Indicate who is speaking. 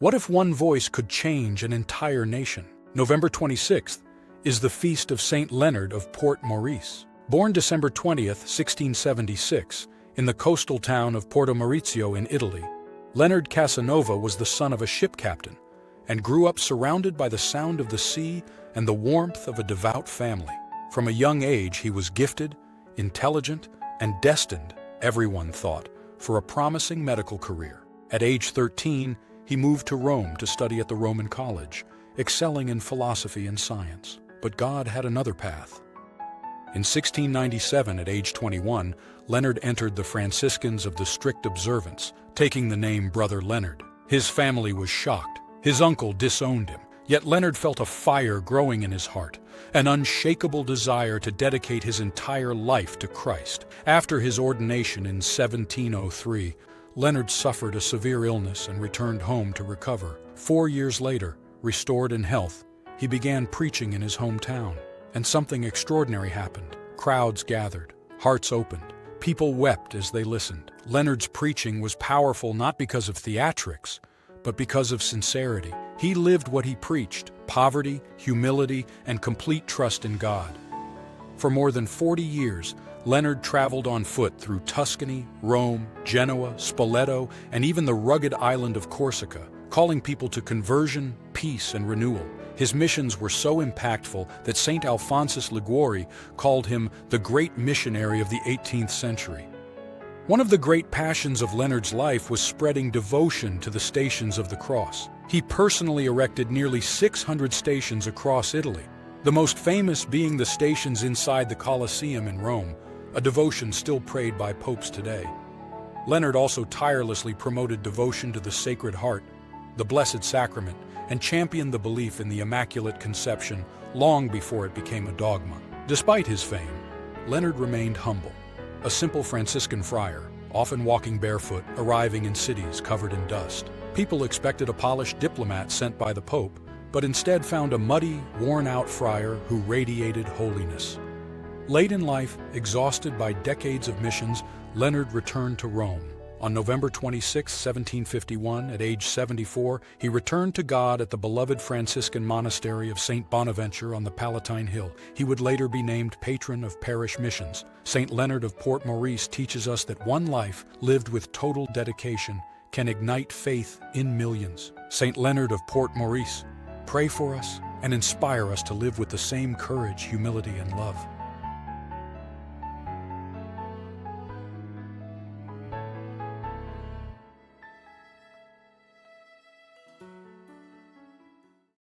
Speaker 1: What if one voice could change an entire nation? November 26th is the feast of Saint Leonard of Port Maurice. Born December 20th, 1676, in the coastal town of Porto Maurizio in Italy, Leonard Casanova was the son of a ship captain and grew up surrounded by the sound of the sea and the warmth of a devout family. From a young age, he was gifted, intelligent, and destined, everyone thought, for a promising medical career. At age 13, he moved to Rome to study at the Roman college, excelling in philosophy and science. But God had another path. In 1697, at age 21, Leonard entered the Franciscans of the Strict Observance, taking the name Brother Leonard. His family was shocked. His uncle disowned him. Yet Leonard felt a fire growing in his heart, an unshakable desire to dedicate his entire life to Christ. After his ordination in 1703, Leonard suffered a severe illness and returned home to recover. 4 years later, restored in health, he began preaching in his hometown. And something extraordinary happened. Crowds gathered, hearts opened. People wept as they listened. Leonard's preaching was powerful not because of theatrics, but because of sincerity. He lived what he preached: poverty, humility, and complete trust in God. For more than 40 years, Leonard traveled on foot through Tuscany, Rome, Genoa, Spoleto, and even the rugged island of Corsica, calling people to conversion, peace, and renewal. His missions were so impactful that St. Alphonsus Liguori called him the great missionary of the 18th century. One of the great passions of Leonard's life was spreading devotion to the Stations of the Cross. He personally erected nearly 600 stations across Italy, the most famous being the stations inside the Colosseum in Rome, a devotion still prayed by popes today. Leonard also tirelessly promoted devotion to the Sacred Heart, the Blessed Sacrament, and championed the belief in the Immaculate Conception long before it became a dogma. Despite his fame, Leonard remained humble, a simple Franciscan friar, often walking barefoot, arriving in cities covered in dust. People expected a polished diplomat sent by the Pope, but instead found a muddy, worn-out friar who radiated holiness. Late in life, exhausted by decades of missions, Leonard returned to Rome. On November 26, 1751, at age 74, he returned to God at the beloved Franciscan monastery of St. Bonaventure on the Palatine Hill. He would later be named patron of parish missions. St. Leonard of Port Maurice teaches us that one life, lived with total dedication, can ignite faith in millions. St. Leonard of Port Maurice, pray for us and inspire us to live with the same courage, humility, and love.